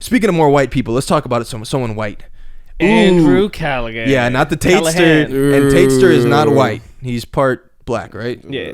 Speaking of more white people, let's talk about it. Someone white. Andrew Callaghan. Yeah, not the Tatester. And Tatester is not white. He's part black, right? Yeah.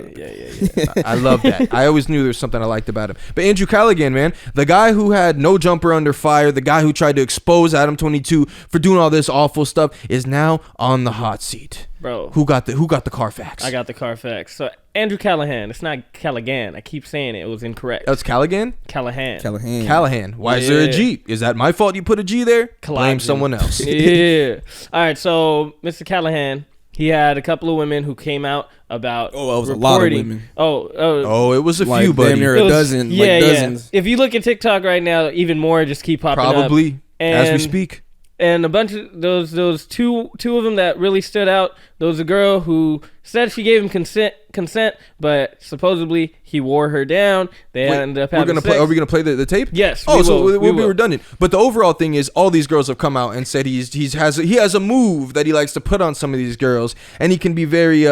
I love that. I always knew there was something I liked about him. But Andrew Callaghan, man, the guy who had no jumper under fire, the guy who tried to expose Adam 22 for doing all this awful stuff, is now on the hot seat. Bro, who got the Carfax? I got the Carfax. So Andrew Callaghan. It's not Callaghan. I keep saying it was incorrect. That's Callaghan. Callaghan. Why is there a G? Is that my fault? You put a G there? Blame someone else. Yeah. All right. So Mr. Callaghan. He had a couple of women who came out about it was reporting. A lot of women. It was a few, buddy. Damn near a dozen. Yeah, dozens. If you look at TikTok right now, even more just keep popping up. Probably, as we speak. And a bunch of those two of them that really stood out. There was a girl who said she gave him consent, but supposedly he wore her down. They ended up having sex. Are we gonna play the tape? Yes. We'll be redundant. But the overall thing is, all these girls have come out and said he has a move that he likes to put on some of these girls, and he can be very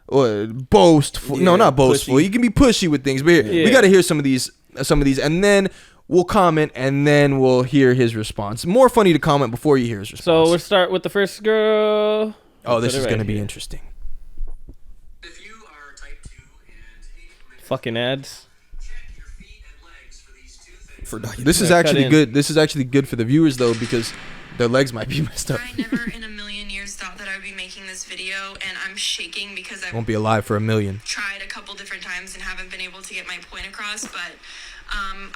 boastful. No, not boastful. Pushy. He can be pushy with things. But here, we got to hear some of these, and then we'll comment, and then we'll hear his response. More funny to comment before you hear his response. So we'll start with the first girl. Oh, this is going to be interesting. If you are type 2 and hate fucking ads. check your feet and legs for these two things. For This is actually good. This is actually good for the viewers, though, because their legs might be messed up. I never in a million years thought that I would be making this video, and I'm shaking because I Won't be alive for a million. tried a couple different times and haven't been able to get my point across, but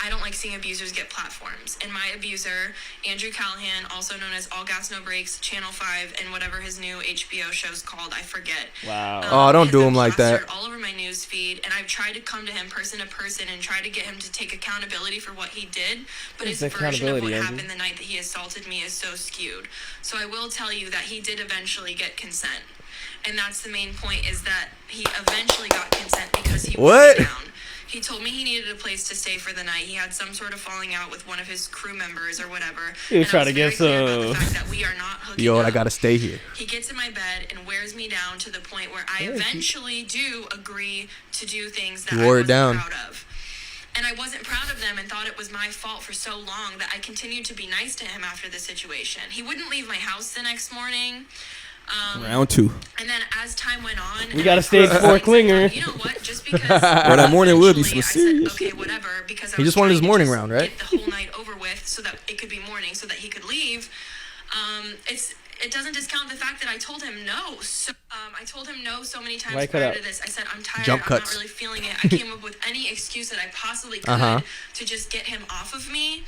I don't like seeing abusers get platforms. And my abuser, Andrew Callaghan, also known as All Gas No Breaks, Channel 5, and whatever his new HBO show's called, I forget. Wow. Don't has do been him like that. plastered all over my news feed, and I've tried to come to him person to person and try to get him to take accountability for what he did, but his version of what happened the night that he assaulted me is so skewed. So I will tell you that he did eventually get consent, and that's the main point, is that he eventually got consent because he wore me down. He told me he needed a place to stay for the night. He had some sort of falling out with one of his crew members or whatever. He was trying to get some. The fact that we are not hooking Yo, up. I gotta stay here. He gets in my bed and wears me down to the point where I eventually do agree to do things that I wasn't proud of. And I wasn't proud of them and thought it was my fault for so long that I continued to be nice to him after the situation. He wouldn't leave my house the next morning. Round 2. And then as time went on, we got a stage 4 clinger. You know what? Just because that morning would be some serious. Okay, whatever. Because he just wanted his morning round, right? Get the whole night over with, so that it could be morning, so that he could leave. It doesn't discount the fact that I told him no. So I told him no so many times prior to this. I said, I'm tired. I'm not really feeling it. I came up with any excuse that I possibly could to just get him off of me.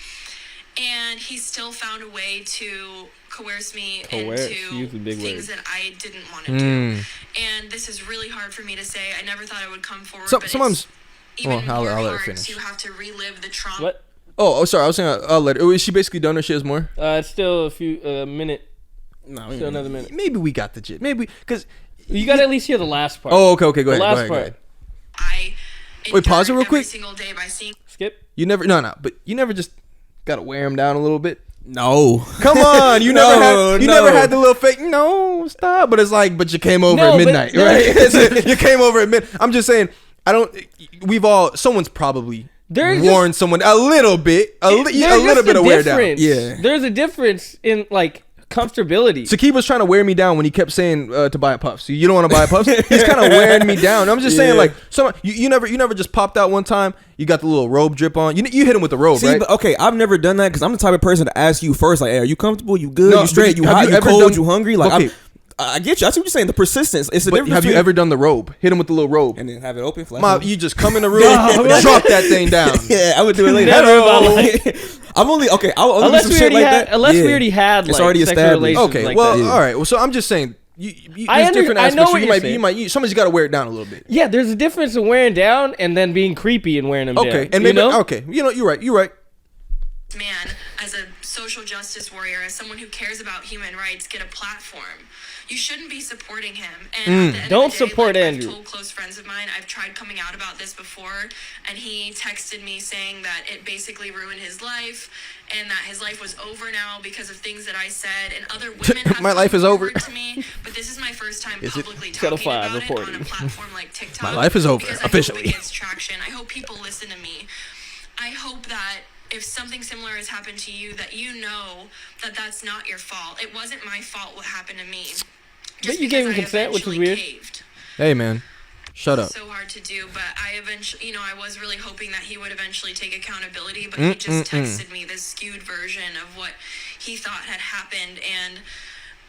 And he still found a way to coerce me into things that I didn't want to do. And this is really hard for me to say. I never thought I would come forward. But sometimes, even more hard to have to relive the trauma. What? Oh, sorry. I was saying I'll let her. Is she basically done or she has more? It's still a minute. No, still another minute. Maybe we got the gist. Maybe because you got to at least hear the last part. Oh, okay. Go ahead. Last part. Wait, pause it real quick. Skip. You never. No. But you never just gotta wear him down a little bit. No. Come on. You never had the little fake. No, stop. But it's like, but you came over at midnight, right? You came over at midnight. I'm just saying. Someone's probably warned someone a little bit, a little bit of wear down. Yeah. There's a difference in like comfortability. Sakib was trying to wear me down when he kept saying to buy a puff. So you don't want to buy a puff? He's kind of wearing me down. I'm just saying, like, you never just popped out one time. You got the little robe drip on. You hit him with the robe, right? But, okay, I've never done that because I'm the type of person to ask you first, like, hey, are you comfortable? You good? You straight? You hot? You cold? You hungry? Like, okay. I get you. I see what you're saying. The persistence. It's the difference. Have you ever done the robe? Hit him with the little robe and then have it open. Flat you just come in the room, drop that thing down. Yeah, I would do it later. I'm only okay. I'll do some shit like that. Unless we already had, it's already established. Okay, like all right. Well, so I'm just saying. There's different aspects. I know what you're saying. Somebody's got to wear it down a little bit. Yeah, there's a difference in wearing down and then being creepy and wearing them down. Okay, and maybe okay. You're right. Man, as a social justice warrior, as someone who cares about human rights, get a platform. You shouldn't be supporting him. And don't support Andrew. I've told close friends of mine, I've tried coming out about this before, and he texted me saying that it basically ruined his life, and that his life was over now because of things that I said, and other women have my life is over to me. But this is my first time publicly talking about it on a platform like TikTok. My life is over officially. I hope it gets traction. I hope people listen to me. I hope that if something similar has happened to you, that you know that that's not your fault. It wasn't my fault what happened to me. But you gave him consent, which is weird. Caved. Hey, man. Shut up. So hard to do, but I eventually, I was really hoping that he would eventually take accountability, but he just texted me this skewed version of what he thought had happened, and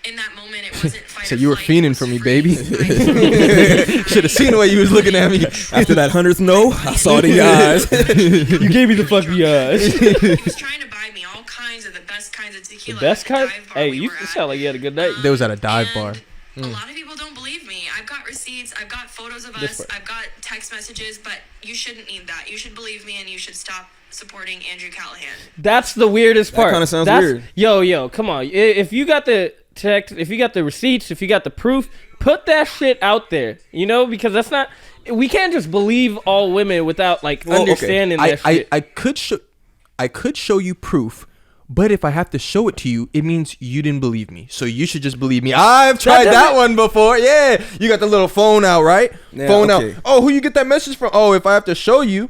in that moment, it wasn't fight so or you were flight, fiending for me, baby. Should have seen the way you was looking at me. After that 100th no, I saw it in your eyes. You gave me the fucking eyes. He was trying to buy me all kinds of the best kinds of tequila. The best kind? Hey, you sound like you had a good night. They was at a dive bar. A lot of people don't believe me. I've got receipts. I've got photos of us. I've got text messages. But you shouldn't need that. You should believe me, and you should stop supporting Andrew Callaghan. That's the weirdest part. That kind of sounds weird. Yo, come on. If you got the text, if you got the receipts, if you got the proof, put that shit out there. Because that's not. We can't just believe all women without understanding that shit. I could show you proof. But if I have to show it to you, it means you didn't believe me. So you should just believe me. I've tried that one before. Yeah. You got the little phone out, right? Yeah, phone okay. out. Oh, who you get that message from? Oh, if I have to show you,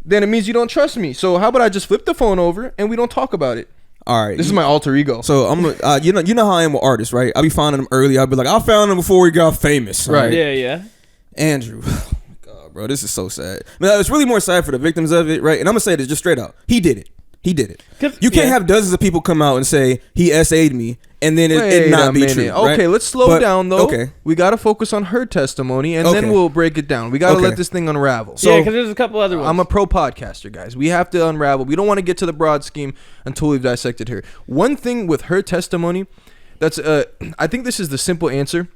then it means you don't trust me. So how about I just flip the phone over and we don't talk about it? All right. This is my alter ego. So I'm you know how I am with artists, right? I'll be finding them early. I'll be like, I found him before he got famous. Right. Yeah. Andrew. Oh my God, bro. This is so sad. But it's really more sad for the victims of it, right? And I'm going to say this just straight out. He did it. You can't have dozens of people come out and say he SA'd me and then it not be true. Right? Okay, let's slow down though. Okay. We got to focus on her testimony and then we'll break it down. We got to let this thing unravel. So, because there's a couple other ones. I'm a pro podcaster, guys. We have to unravel. We don't want to get to the broad scheme until we've dissected her. One thing with her testimony, that's I think this is the simple answer.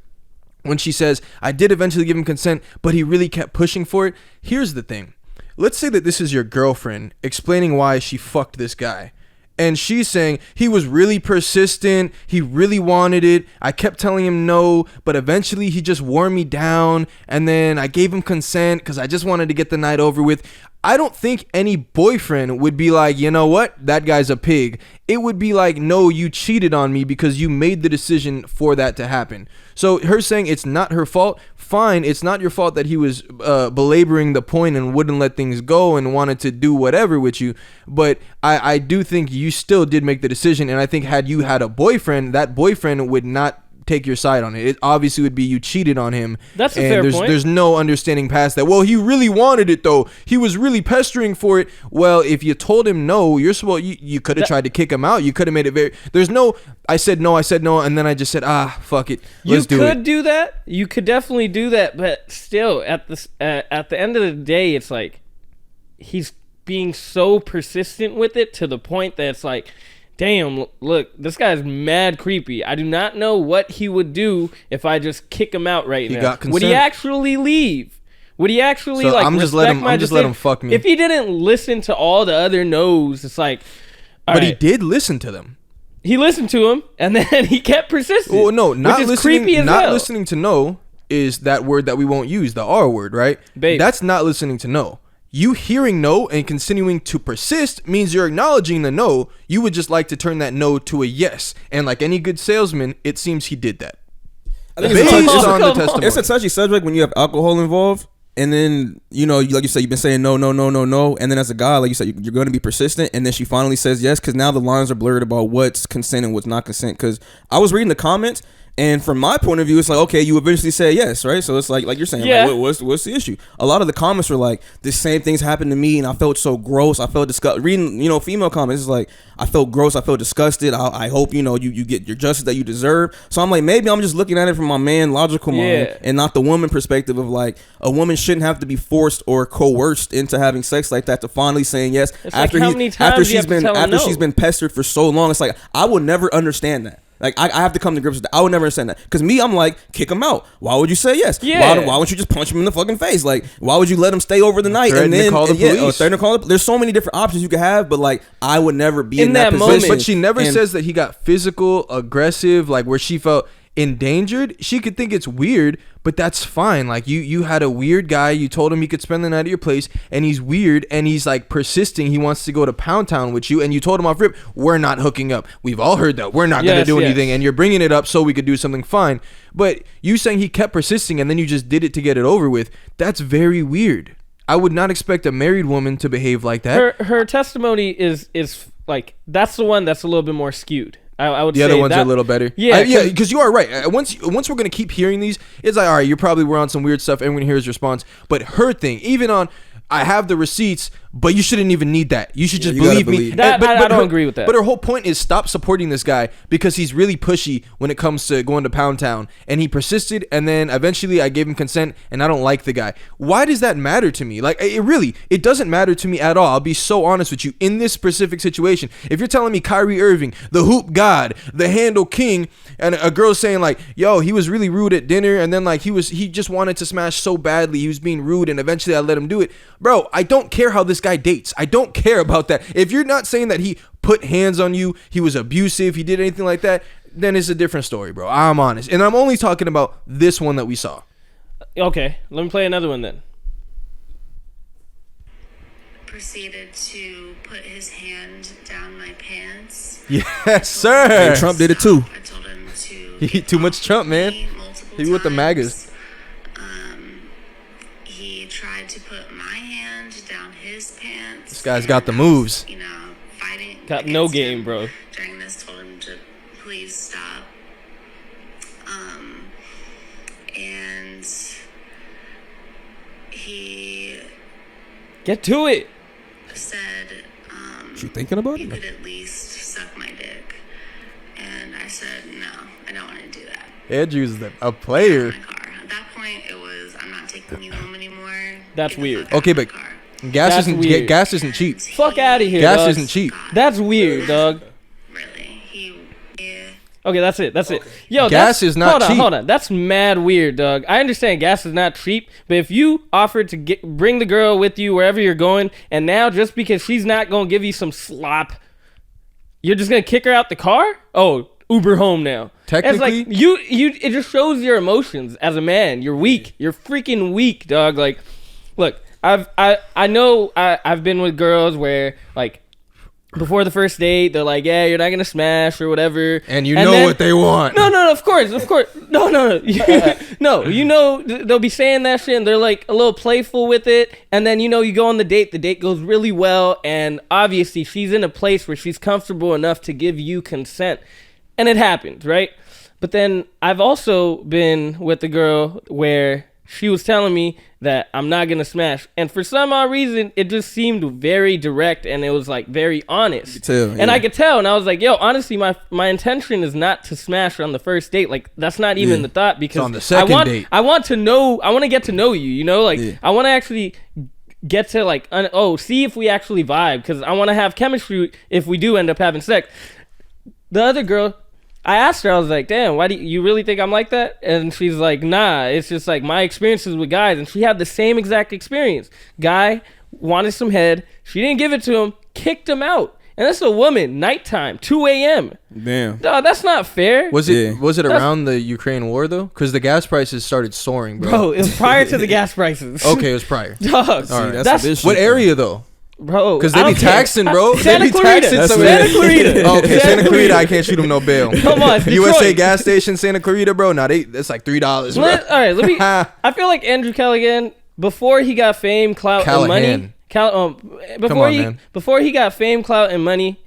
When she says, I did eventually give him consent, but he really kept pushing for it. Here's the thing. Let's say that this is your girlfriend explaining why she fucked this guy. And she's saying, he was really persistent. He really wanted it. I kept telling him no, but eventually he just wore me down. And then I gave him consent because I just wanted to get the night over with. I don't think any boyfriend would be like, you know what? That guy's a pig. It would be like, no, you cheated on me because you made the decision for that to happen. So her saying it's not her fault, fine. It's not your fault that he was belaboring the point and wouldn't let things go and wanted to do whatever with you. But I do think you still did make the decision. And I think had you had a boyfriend, that boyfriend would not take your side on it. It obviously would be you cheated on him. That's a fair point. There's no understanding past that. Well, he really wanted it though. He was really pestering for it. Well, if you told him no, you're supposed you could have tried to kick him out. You could have made it very. There's no. I said no, and then I just said fuck it. Let's do it. You could do that. You could definitely do that, but still, at the end of the day, it's like he's being so persistent with it to the point that it's like, damn, look, this guy's mad creepy. I do not know what he would do if I just kick him out right now. Would he actually leave? Would he actually I'm just let him fuck me. If he didn't listen to all the other no's, it's like, but he did listen to them. He listened to him, and then he kept persisting. Well, no, not listening. Creepy as hell. Listening to no is that word that we won't use, the R word, right? Babe. That's not listening to no. You hearing no and continuing to persist means you're acknowledging the no. You would just like to turn that no to a yes. And like any good salesman, it seems he did that. I think it's a touchy subject when you have alcohol involved. And then, like you said, you've been saying no. And then as a guy, like you said, you're going to be persistent. And then she finally says yes, because now the lines are blurred about what's consent and what's not consent. Because I was reading the comments. And from my point of view, it's like, okay, you eventually say yes, right? So it's like you're saying, like, what's the issue? A lot of the comments were like, the same things happened to me, and I felt so gross. I felt disgusted. Reading, female comments, it's like, I felt gross. I felt disgusted. I hope, you get your justice that you deserve. So I'm like, maybe I'm just looking at it from my man logical mind and not the woman perspective of like, a woman shouldn't have to be forced or coerced into having sex like that to finally saying yes. It's after she's been pestered for so long. It's like, I would never understand that. Like, I have to come to grips with that. I would never understand that. Because me, I'm like, kick him out. Why would you say yes? Yeah. Why wouldn't you just punch him in the fucking face? Like, why would you let him stay over the night and then call the police? There's so many different options you could have, but like, I would never be in that position. But she never says that he got physical, aggressive, like where she felt endangered. She could think it's weird, but that's fine. Like you had a weird guy, you told him he could spend the night at your place, and he's weird and he's like persisting. He wants to go to Pound Town with you, and you told him off rip, we're not hooking up. We've all heard that. We're not gonna do anything, and you're bringing it up so we could do something fine. But you saying he kept persisting and then you just did it to get it over with, that's very weird. I would not expect a married woman to behave like that. Her testimony is like, that's the one that's a little bit more skewed. I would say the other ones are a little better. Yeah, because you are right. Once we're gonna keep hearing these, it's like, all right, you probably were on some weird stuff. Everyone hears response, but her thing, even on, I have the receipts, but you shouldn't even need that. You should just believe me. But I don't agree with that. But her whole point is stop supporting this guy because he's really pushy when it comes to going to Pound Town. And he persisted, and then eventually I gave him consent, and I don't like the guy. Why does that matter to me? Like, it doesn't matter to me at all. I'll be so honest with you. In this specific situation, if you're telling me Kyrie Irving, the hoop god, the handle king, and a girl saying like, yo, he was really rude at dinner, and then like he just wanted to smash so badly, he was being rude, and eventually I let him do it. Bro, I don't care how this guy dates. I don't care about that. If you're not saying that he put hands on you, he was abusive, he did anything like that, then it's a different story, bro. I'm honest. And I'm only talking about this one that we saw. Okay, let me play another one then. Proceeded to put his hand down my pants. Yes, sir. Hey, Trump did it too. I told him to He too much Trump, man. He with the MAGAs. He tried to put my hand down his pants. This guy's got the moves. You know, fighting. Got no game, bro. During this, told him to please stop. And he get to it. Said, you thinking about you it? could at least suck my dick. And I said, no, I don't want to do that. Andrew's a player. At that point, it was, I'm not taking you home anymore. That's weird. Okay, but gas isn't cheap. Fuck out of here. Gas dog. isn't cheap. That's weird, dog. Really? Okay, that's it. That's it. Yo, gas is not cheap. Hold on. That's mad weird, dog. I understand gas is not cheap, but if you offered to bring the girl with you wherever you're going, and now just because she's not gonna give you some slop, you're just gonna kick her out the car? Oh, Uber home now. Technically, it's like it just shows your emotions as a man. You're weak. You're freaking weak, dog. Like, look, I know I've been with girls where like, before the first date, they're like, yeah, you're not going to smash or whatever. And know then, what they want. No, of course. No. No, you know, they'll be saying that shit and they're like a little playful with it. And then, you know, you go on the date goes really well. And obviously she's in a place where she's comfortable enough to give you consent. And it happens, right? But then I've also been with a girl where she was telling me that I'm not going to smash. And for some odd reason, it just seemed very direct and it was like very honest. I could tell. And I was like, yo, honestly, my intention is not to smash on the first date. Like, that's not even the thought because it's on the second date. I want to get to know you, you know? Like, I want to actually get to like, see if we actually vibe because I want to have chemistry if we do end up having sex. The other girl, I asked her, I was like, damn, why do you really think I'm like that? And she's like, nah, it's just like my experiences with guys. And she had the same exact experience. Guy wanted some head. She didn't give it to him, kicked him out. And that's a woman, nighttime, 2 a.m. Damn. Dog, that's not fair. Was it around the Ukraine war, though? Because the gas prices started soaring, bro. Bro, it was prior to the gas prices. Okay, it was prior. Dog. All right. That's what area, though? Bro, because they be taxing, bro. Santa Clarita. Santa Clarita. Oh, okay, Santa Clarita. I can't shoot them no bail. Come on, Detroit. USA gas station, Santa Clarita, bro. Nah, that's like $3. Bro. All right, let me. I feel like Andrew Callaghan, before he got fame, clout, and money. Before he got fame, clout, and money,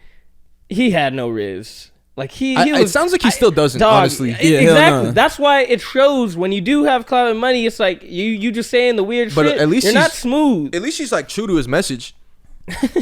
he had no riz. Like he was, it sounds like he still doesn't. Honestly, exactly. That's why it shows when you do have clout and money. It's like you just saying the weird shit. But at least you're not smooth. At least she's like true to his message.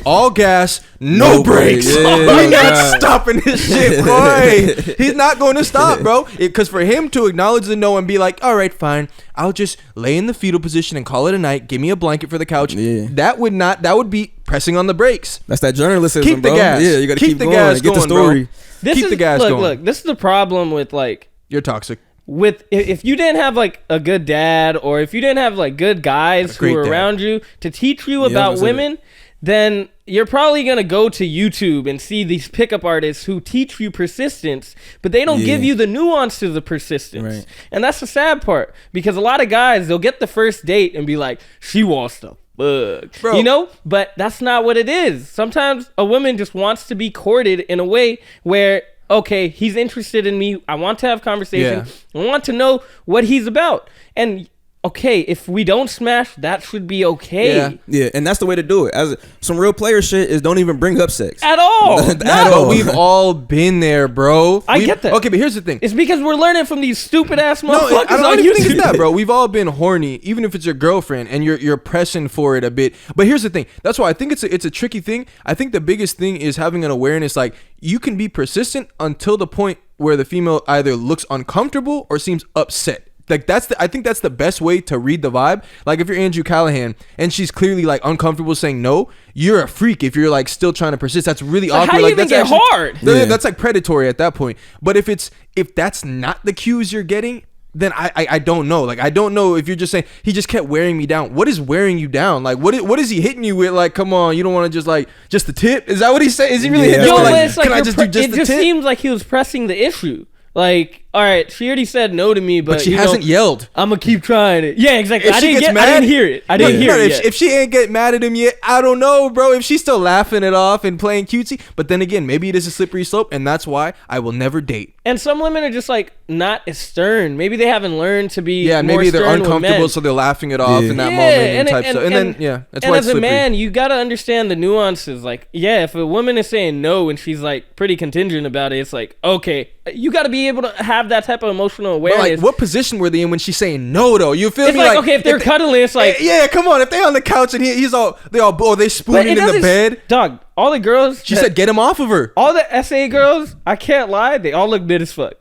All gas, no brakes. Yeah, He's not stopping this shit, boy. He's not going to stop, bro. Because for him to acknowledge the no and be like, all right, fine, I'll just lay in the fetal position and call it a night. Give me a blanket for the couch. Yeah. That would be pressing on the brakes. That's that journalism, keep the bro. Gas. Yeah, you got to keep the going. Gas Get going, the story. Keep the gas going. Look, this is the problem with like you're toxic. With if you didn't have like a good dad or if you didn't have like good guys who were around you to teach you about women, then you're probably going to go to YouTube and see these pickup artists who teach you persistence, but they don't give you the nuances of persistence. Right. And that's the sad part because a lot of guys, they'll get the first date and be like, she wants to fuck, bro. You know, but that's not what it is. Sometimes a woman just wants to be courted in a way where, okay, he's interested in me. I want to have conversation. Yeah. I want to know what he's about. And okay, if we don't smash, that should be okay. Yeah, and that's the way to do it. As some real player shit is don't even bring up sex at all. But we've all been there, bro. I get that. Okay, but here's the thing. It's because we're learning from these stupid ass motherfuckers. No, I don't even think it's that, bro. We've all been horny, even if it's your girlfriend, and you're pressing for it a bit. But here's the thing. That's why I think it's a tricky thing. I think the biggest thing is having an awareness. Like, you can be persistent until the point where the female either looks uncomfortable or seems upset. Like, I think that's the best way to read the vibe. Like, if you're Andrew Callaghan and she's clearly like uncomfortable saying no, you're a freak. If you're like still trying to persist, that's really awkward. How you like, even that's get hard? That's like predatory at that point. But if that's not the cues you're getting, then I don't know. Like, I don't know if you're just saying he just kept wearing me down. What is wearing you down? Like, what is he hitting you with? Like, come on, you don't want to just the tip? Is that what he's saying? Is he really hitting you? Like, can I just do just the tip? It just seems like he was pressing the issue. Like, all right, she already said no to me, but she hasn't yelled. I'm gonna keep trying it. Yeah, exactly. I didn't hear it. I didn't hear it yet. If she ain't get mad at him yet, I don't know, bro. If she's still laughing it off and playing cutesy, but then again, maybe it is a slippery slope, and that's why I will never date. And some women are just like not as stern. Maybe they haven't learned to be. Yeah, maybe they're uncomfortable, so they're laughing it off in that moment that's why it's as slippery. a man, you gotta understand the nuances. Like, yeah, if a woman is saying no and she's like pretty contingent about it, it's like, okay, you gotta be able to have that type of emotional awareness. But like, what position were they in when she's saying no, though? You feel it's me? Like, okay, if they're cuddling, it's like, yeah, come on. If they're on the couch and they spooning in the bed, dog. All the girls, she said, get him off of her. All the SA girls, I can't lie, they all look mid as fuck.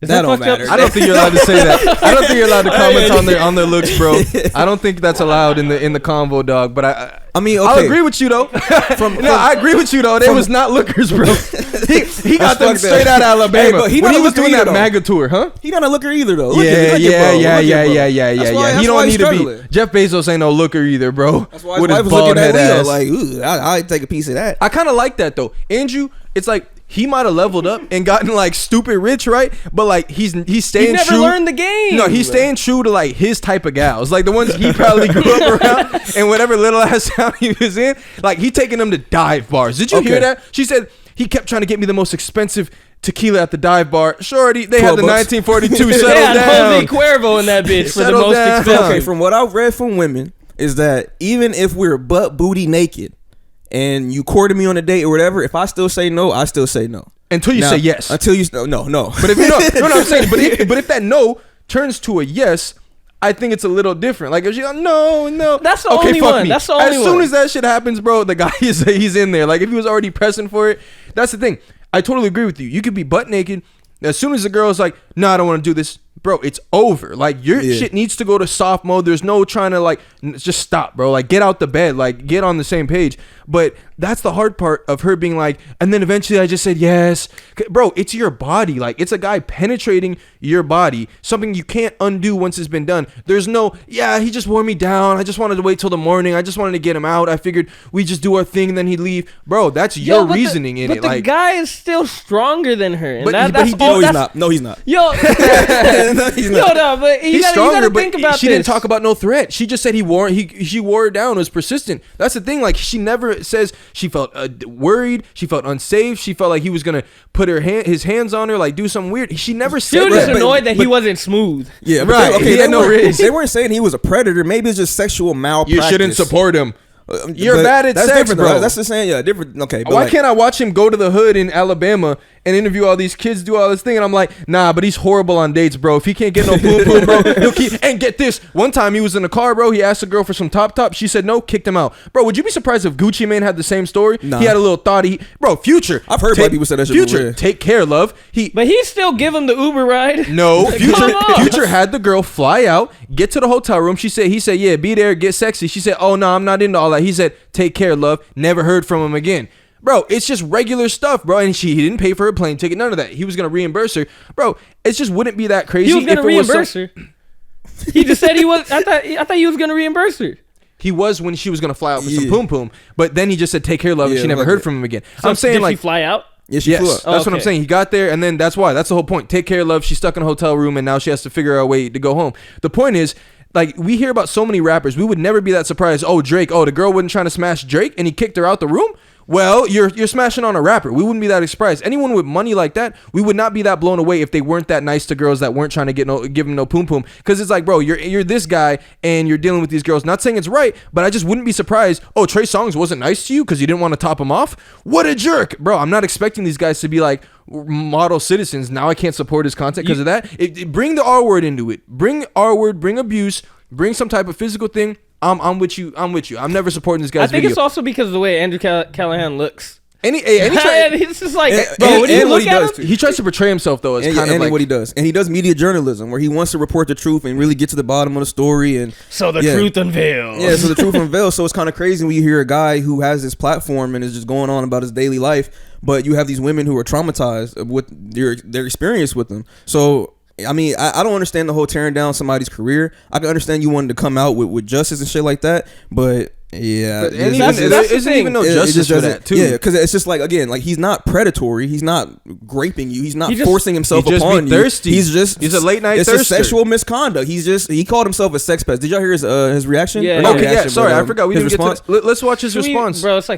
That don't matter. I don't think you're allowed to say that. I don't think you're allowed to comment on their looks, bro. I don't think that's allowed in the convo, dog. But I mean, okay. I'll agree with you though. I agree with you though. They was not lookers, bro. He got them straight out of Alabama. Hey, when he was doing that MAGA tour, huh? He not a looker either though. Yeah. He don't need to be. Jeff Bezos ain't no looker either, bro. That's why his wife was looking at Leo like, ooh, I'd take a piece of that. I kind of like that though, Andrew. It's like, he might have leveled up and gotten like stupid rich, right? But like he's staying true. He never learned the game. No, he's staying true to like his type of gals, like the ones he probably grew up around, and whatever little ass town he was in. Like, he taking them to dive bars. Did you hear that? She said he kept trying to get me the most expensive tequila at the dive bar. Shorty, they had the 1942 settle down. Jose Cuervo in that bitch for the most expensive. Okay, from what I've read from women is that even if we're butt booty naked and you courted me on a date or whatever, if I still say no, I still say no. Until you say yes. Until you no. But if you know what I'm saying, but if that no turns to a yes, I think it's a little different. Like, if she's like, no. That's the only one. Me. That's the only one. As soon as that shit happens, bro, the guy he's in there. Like, if he was already pressing for it, that's the thing. I totally agree with you. You could be butt naked. As soon as the girl's like, no, I don't want to do this, bro, it's over. Like, your shit needs to go to soft mode. There's no trying to like just stop, bro. Like, get out the bed, like get on the same page. But that's the hard part of her being like, and then eventually I just said yes. Bro, it's your body. Like, it's a guy penetrating your body, something you can't undo once it's been done. There's no, he just wore me down. I just wanted to wait till the morning. I just wanted to get him out. I figured we just do our thing and then he'd leave. Bro, that's your reasoning in it. But the guy is still stronger than her. And he's not. No, he's not. Yo, no, he's not. But he's stronger, but she didn't talk about no threat. She just said she wore her down, was persistent. That's the thing. Like, she never says she felt worried, she felt unsafe, she felt like he was gonna put his hands on her, like do something weird. She never said that. She was just annoyed that he wasn't smooth. Yeah, right. They weren't saying he was a predator. Maybe it's just sexual malpractice. You shouldn't support him. You're bad at sex, bro. That's the saying. Different. Okay. Why can't I watch him go to the hood in Alabama and interview all these kids, do all this thing, and I'm like, nah, but he's horrible on dates, bro. If he can't get no poo, bro, he'll keep. And get this, one time he was in the car, bro. He asked a girl for some top. She said no, kicked him out, bro. Would you be surprised if Gucci Mane had the same story? Nah. He had a little thought. Bro, Future. I've heard black people say that shit. Future, take care, love. But he still give him the Uber ride. No, Future had the girl fly out, get to the hotel room. He said, yeah, be there, get sexy. She said, oh no, I'm not into all that. He said, take care, love. Never heard from him again. Bro, it's just regular stuff, bro. And he didn't pay for her plane ticket, none of that. He was going to reimburse her. Bro, it just wouldn't be that crazy. He was going to reimburse her. He just said he was. I thought he was going to reimburse her. He was when she was going to fly out for some poom poom. But then he just said, take care, love. And she never heard from him again. So I'm saying, did she fly out? Yeah, she flew out. That's what I'm saying. He got there, and then that's why. That's the whole point. Take care, love. She's stuck in a hotel room, and now she has to figure out a way to go home. The point is, like, we hear about so many rappers. We would never be that surprised. Oh, Drake. Oh, the girl wasn't trying to smash Drake, and he kicked her out the room. Well, you're smashing on a rapper. We wouldn't be that surprised. Anyone with money like that, we would not be that blown away if they weren't that nice to girls that weren't trying to give them no poom poom. Because it's like, bro, you're this guy and you're dealing with these girls. Not saying it's right, but I just wouldn't be surprised. Oh, Trey Songz wasn't nice to you because you didn't want to top him off? What a jerk, bro. I'm not expecting these guys to be like model citizens. Now I can't support his content because of that. Bring the R word into it. Bring R word, bring abuse, bring some type of physical thing. I'm with you. I'm never supporting this guy's video. I think it's also because of the way Andrew Callaghan looks. It's just like, bro, when you look at him, he tries to portray himself though as kind of like what he does, and he does media journalism where he wants to report the truth and really get to the bottom of the story. And so the truth unveils. Yeah, so the truth unveils. So it's kind of crazy when you hear a guy who has this platform and is just going on about his daily life, but you have these women who are traumatized with their experience with him. So. I mean, I don't understand the whole tearing down somebody's career. I can understand you wanting to come out with justice and shit like that, but yeah, there isn't even no justice for that too. Yeah, because it's just like, again, like he's not predatory, he's not graping you, he's not forcing himself upon you. Thirsty. He's a late night. It's thirster. a sexual misconduct. He called himself a sex pest. Did y'all hear his reaction? Yeah. Okay, yeah. Sorry, I forgot. We didn't get to. Let's watch his response, bro. It's like